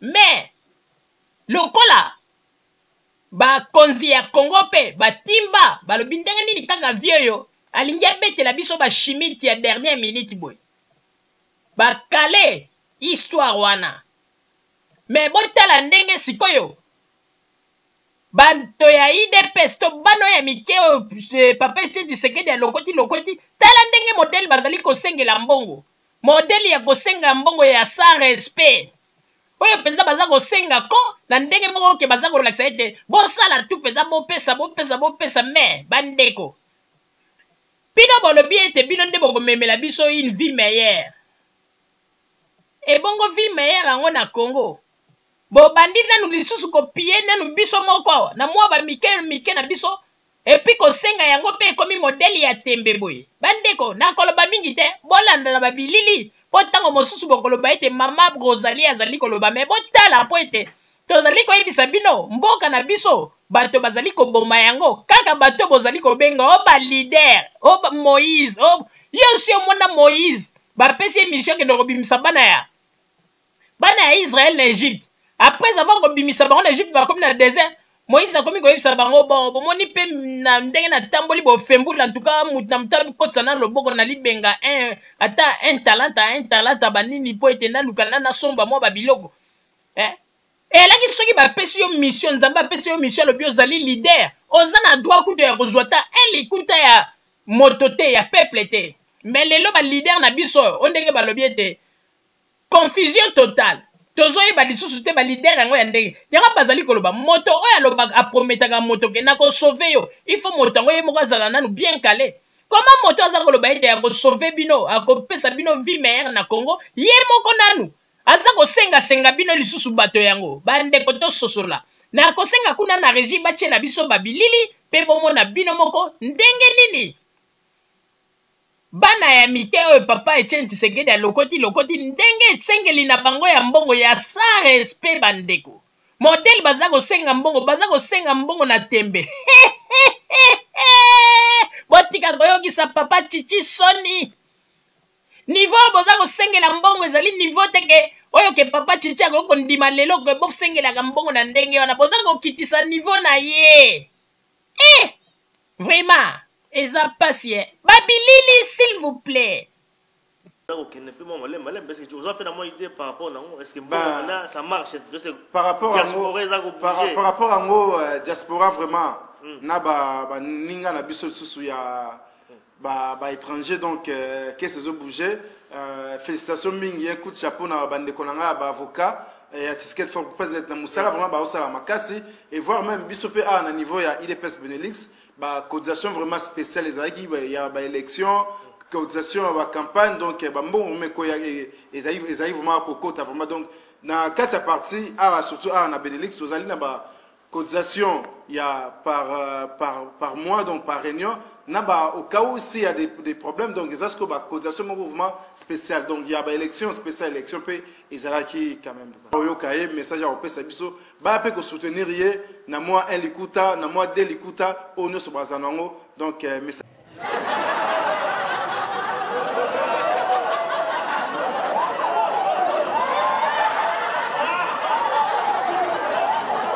me lokola bakonzi ya Congo mpe batimba balobi ndenge nini kaka vie oyo alingi abetela biso bashimiti ya dernière minute boye bakale histoire wana. Me botala ndenge sikoyo banto ya IDPS to bano ya mike papa Tshisekedi ya lokoti tala ndenge modèle bazali kosengela mbongo. Modèle ya kosenga mbongo ya sans respect. Oyo penza baza kosenga ko na ndenge moko ke baza kolakisa ete bosala tu penza bopesa me bandeko. Bino bolobi ete bino nde bokomemela biso une vie meilleure. E bongo vie meilleure yango na Congo. Bo bandi nanu lisusu kopie nanu biso moko na mwa ba mike na biso epi kosenga yango pe komi modèle ya tembe boye. Bandeko na koloba mingi te bolanda na babilili po tango mosusu bokoloba ete mama Rosalie azali koloba me botala po ete tozali koyebisa bino mboka na biso bato bazali koboma yango kaka bato bozali kobenga o ba leader o ba Moïse o yo si omona Moïse bapesi mission ke ndokobimisa bana ya Israël na Egypte. Après avoir kobimisa bango na Egypte bakomi na désert, Moïse akomi koyebisa bango bon bomoni pe na ndenge na tamboli bo fembula en tout cas mutu na mutala kotsa na loboko na libenga un talent banini po ete na lukana na somba mwa babiloko. Elaki soki bapesi yo mission nzambe apesi yo mission lobi ozali leader oza na droit kutu ya kozwa ta elikuta ya moto te ya peuple te. Mais lelo ba leader na biso ondenge balobi ete confusion totale. Tozoyeba lisusu te ba leader yango ya ndenge. Yanga bazali koloba moto oyo aloba aprometaka moto ke na ko sauver yo. Il faut moto yango ye moko azala nanu bien calé. Comment moto aza koloba ete ya ko sauver bino, akopesa bino vie meilleure na Congo, ye moko nanu. Aza ko senga bino lisusu bato yango. Bande koto sosola. Na ko senga kuna na régime batie na biso babilili pe bomona bino moko ndenge nini. Bana ya mike oyo papa Tshisekedi ya lokoti ndenge sengeli na bango ya mbongo ya sa respect bandeko. Modèle baza kosenga mbongo na tembe. Botika koyokisa papa Chichi soni. Niveau boza kosengela mbongo ezali niveau teke oyo ke papa Chichi akoko ndima lelo ke bosengela mbongo na ndenge wana boza kokitisa niveau na ye. Vraiment Eza patient. Babilili, s'il vous plaît. Par rapport à diaspora vraiment, na ba ninga na biso susu ya étranger donc qu'est-ce que bouger félicitations mingi un coup de chapeau na bande konanga ba avocat et atisket for président na musala vraiment ba osala makasi et voir même bisopé à un niveau ya IDPS Benelux ba cotisation vraiment spéciale les aki il y a ba élection cotisation ba campagne donc ba mbongo meko ya ezali vraiment kokota vraiment donc na quatre parties à surtout à na Benelux ozali na ba cotisation il y a par mois donc par réunion n'a au cas où s'il y a des problèmes donc ils ont ba cotisation mouvement spécial donc il y a ba élection spéciale élection pe ezalaki quand même oyo kaye message à opesa biso ba pe ko soutenir ye na moi un likuta na moi deux likuta ono so bazanango donc message